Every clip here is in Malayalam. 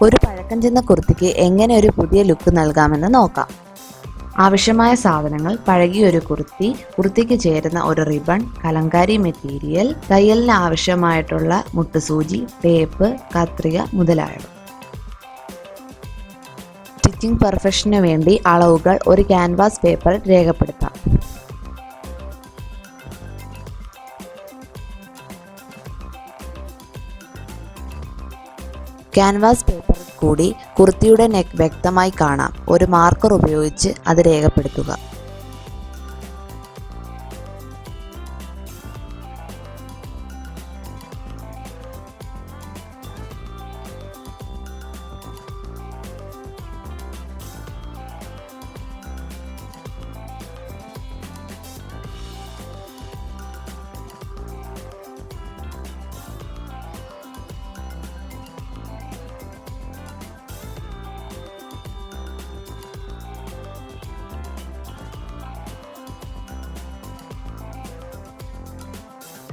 ഒരു പഴക്കം ചെന്ന കുർത്തിക്ക് എങ്ങനെ ഒരു പുതിയ ലുക്ക് നൽകാമെന്ന് നോക്കാം. ആവശ്യമായ സാധനങ്ങൾ: പഴകിയ ഒരു കുർത്തി, കുർത്തിക്ക് ചേരുന്ന ഒരു റിബൺ, കലങ്കാരി മെറ്റീരിയൽ, തയ്യലിന് ആവശ്യമായിട്ടുള്ള മുട്ടുസൂചി, ടേപ്പ്, കത്രിക മുതലായവ. സ്റ്റിച്ചിങ് പെർഫെക്ഷന് വേണ്ടി അളവുകൾ ഒരു ക്യാൻവാസ് പേപ്പറിൽ രേഖപ്പെടുത്താം. ക്യാൻവാസ് പേപ്പറിൽ കൂടി കുർത്തിയുടെ നെക്ക് വ്യക്തമായി കാണാം. ഒരു മാർക്കർ ഉപയോഗിച്ച് അത് രേഖപ്പെടുത്തുക.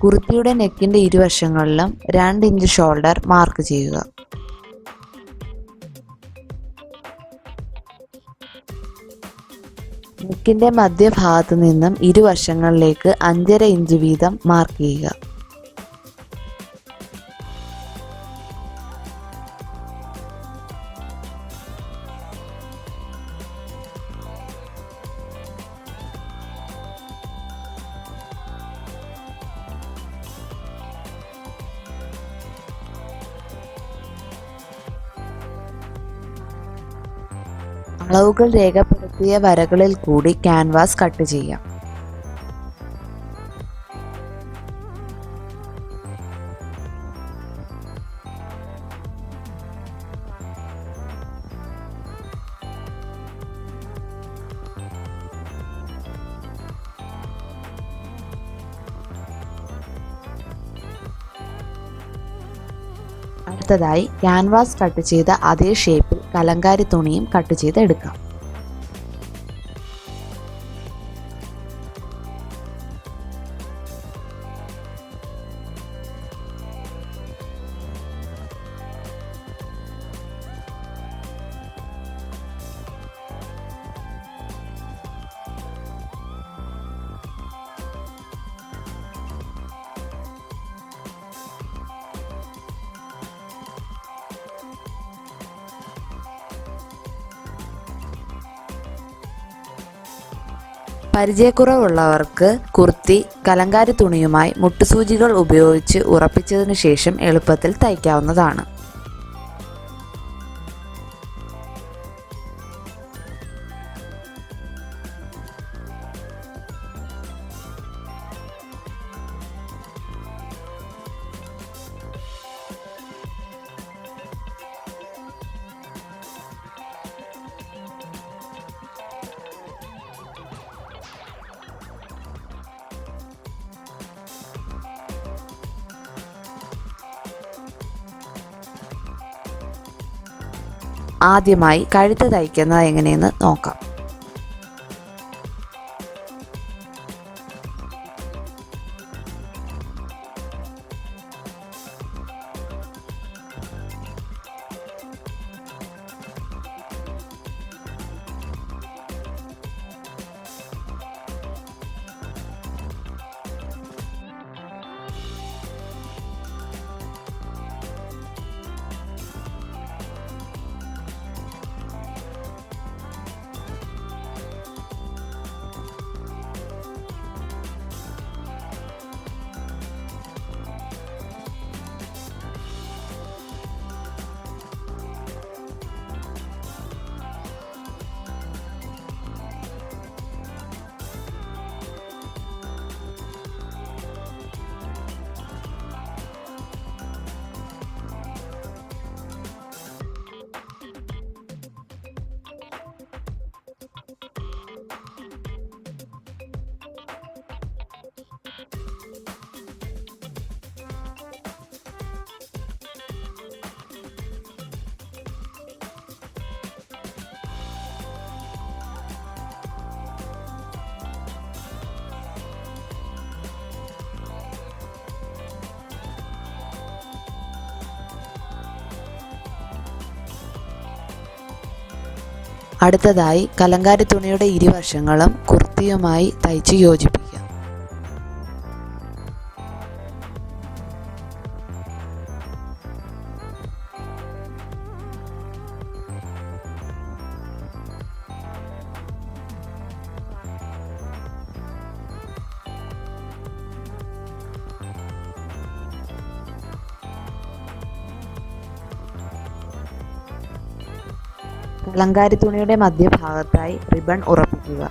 കുർത്തിയുടെ നെക്കിന്റെ ഇരുവശങ്ങളിലും 2 ഇഞ്ച് ഷോൾഡർ മാർക്ക് ചെയ്യുക. നെക്കിന്റെ മധ്യഭാഗത്തു നിന്നും ഇരുവശങ്ങളിലേക്ക് 5.5 ഇഞ്ച് വീതം മാർക്ക് ചെയ്യുക. അളവുകൾ രേഖപ്പെടുത്തിയ വരകളിൽ കൂടി ക്യാൻവാസ് കട്ട് ചെയ്യാം. അടുത്തതായി ക്യാൻവാസ് കട്ട് ചെയ്ത അതേ ഷേപ്പിൽ കലങ്കാരി തുണിയും കട്ട് ചെയ്തെടുക്കാം. പരിചയക്കുറവുള്ളവർക്ക് കുർത്തി കലങ്കാരി തുണിയുമായി മുട്ടുസൂചികൾ ഉപയോഗിച്ച് ഉറപ്പിച്ചതിനു ശേഷം എളുപ്പത്തിൽ തയ്ക്കാവുന്നതാണ്. ആദ്യമായി കഴുത്ത് തയ്ക്കുന്നത് എങ്ങനെയെന്ന് നോക്കാം. അടുത്തതായി കലങ്കാരി തുണിയുടെ ഇരുവശങ്ങളും കുർത്തിയുമായി തയ്ച്ച് യോജിപ്പിക്കുക. കലങ്കാരി തുണിയുടെ മധ്യഭാഗത്തായി റിബൺ ഉറപ്പിക്കുക.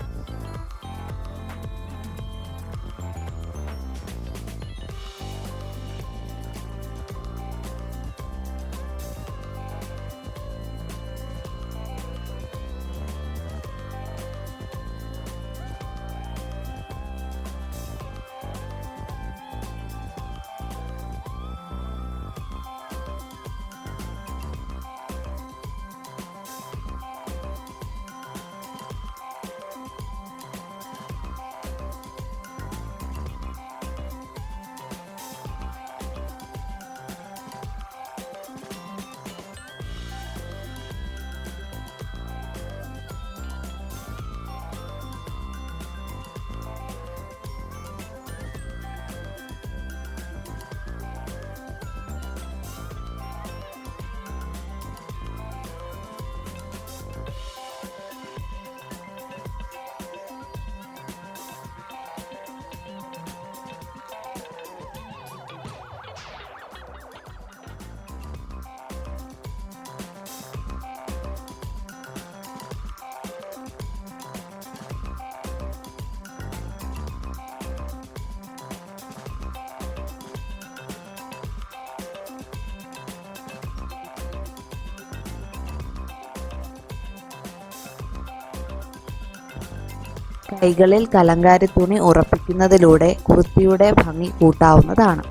കൈകളിൽ കലങ്കാരി തുണി ഉറപ്പിക്കുന്നതിലൂടെ കുർത്തിയുടെ ഭംഗി കൂട്ടാവുന്നതാണ്.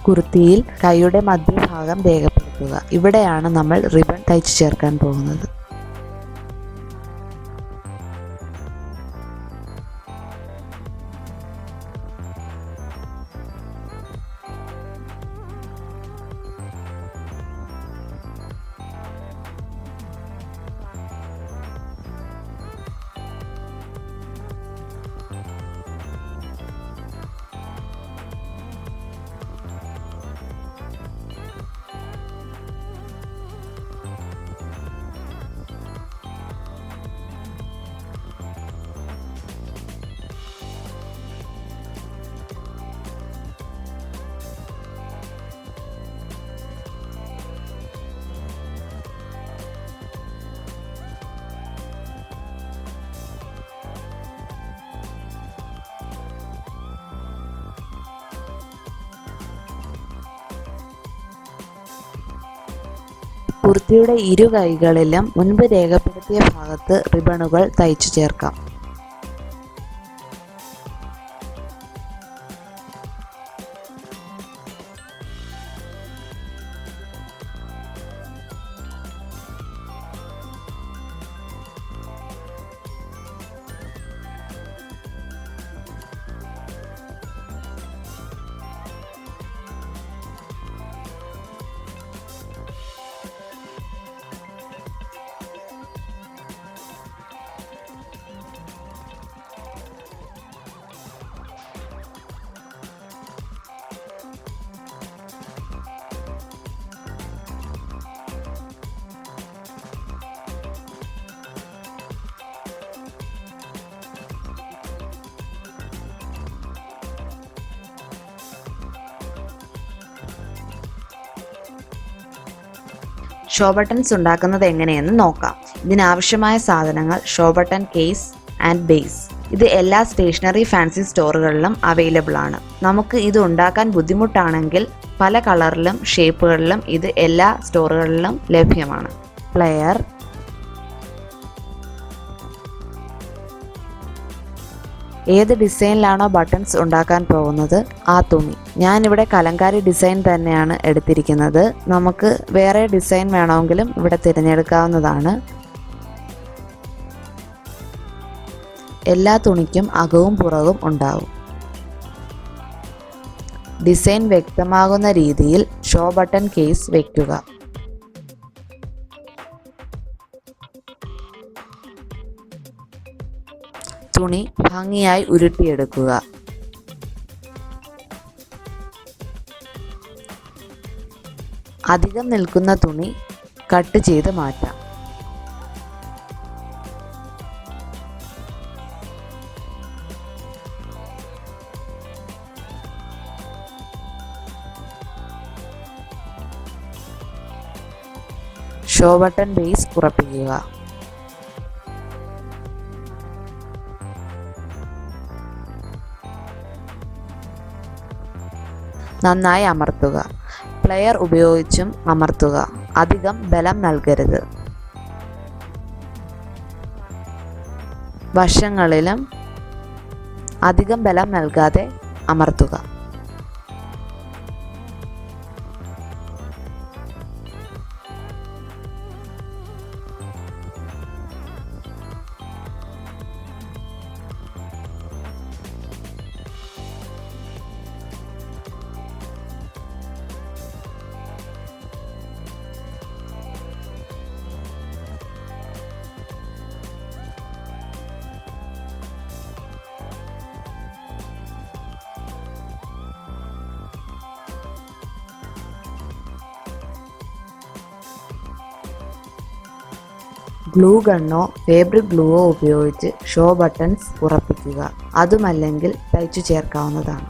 കുർത്തിയിൽ കൈയുടെ മധ്യഭാഗം രേഖപ്പെടുത്തുക. ഇവിടെയാണ് നമ്മൾ റിബൺ തയ്ച്ചു ചേർക്കാൻ പോകുന്നത്. കുർത്തിയുടെ ഇരു കൈകളിലും മുൻപ് രേഖപ്പെടുത്തിയ ഭാഗത്ത് റിബണുകൾ തയ്ച്ചു ചേർക്കാം. ഷോ ബട്ടൺസ് ഉണ്ടാക്കുന്നത് എങ്ങനെയെന്ന് നോക്കാം. ഇതിനാവശ്യമായ സാധനങ്ങൾ show button case and base. ഇത് എല്ലാ സ്റ്റേഷനറി ഫാൻസി സ്റ്റോറുകളിലും അവൈലബിൾ ആണ്. നമുക്ക് ഇത് ഉണ്ടാക്കാൻ ബുദ്ധിമുട്ടാണെങ്കിൽ പല കളറിലും ഷേപ്പുകളിലും ഇത് എല്ലാ സ്റ്റോറുകളിലും ലഭ്യമാണ്. പ്ലെയർ, ഏത് ഡിസൈനിലാണോ ബട്ടൺസ് ഉണ്ടാക്കാൻ പോകുന്നത് ആ തുണി. ഞാനിവിടെ കലങ്കാരി ഡിസൈൻ തന്നെയാണ് എടുത്തിരിക്കുന്നത്. നമുക്ക് വേറെ ഡിസൈൻ വേണമെങ്കിലും ഇവിടെ തിരഞ്ഞെടുക്കാവുന്നതാണ്. എല്ലാ തുണിക്കും അകവും പുറകും ഉണ്ടാവും. ഡിസൈൻ വ്യക്തമാകുന്ന രീതിയിൽ ഷോ ബട്ടൺ കേസ് വയ്ക്കുക. തുണി ഭംഗിയായി ഉരുട്ടിയെടുക്കുക. അധികം നിൽക്കുന്ന തുണി കട്ട് ചെയ്ത് മാറ്റാം. ഷോ ബട്ടൺ ബേസ് ഉറപ്പിക്കുക. നന്നായി അമർത്തുക. പ്ലെയർ ഉപയോഗിച്ചും അമർത്തുക. അധികം ബലം നൽകരുത്. വശങ്ങളിലും അധികം ബലം നൽകാതെ അമർത്തുക. ഗ്ലൂ ഗണ്ണോ ഫാബ്രിക് ഗ്ലൂവോ ഉപയോഗിച്ച് ഷോ ബട്ടൺസ് ഉറപ്പിക്കുക. അതുമല്ലെങ്കിൽ തയ്ച്ചു ചേർക്കാവുന്നതാണ്.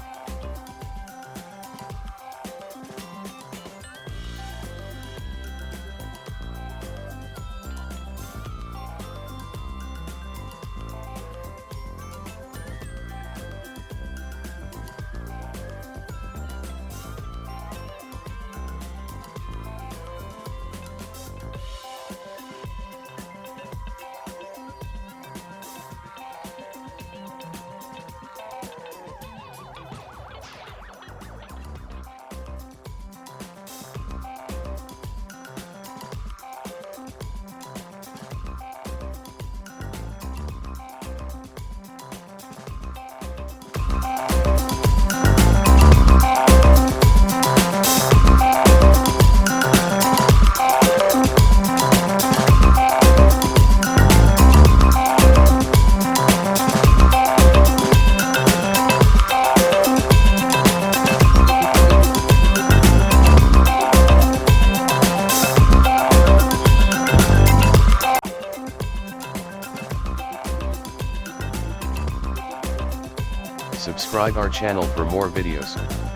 Subscribe our channel for more videos.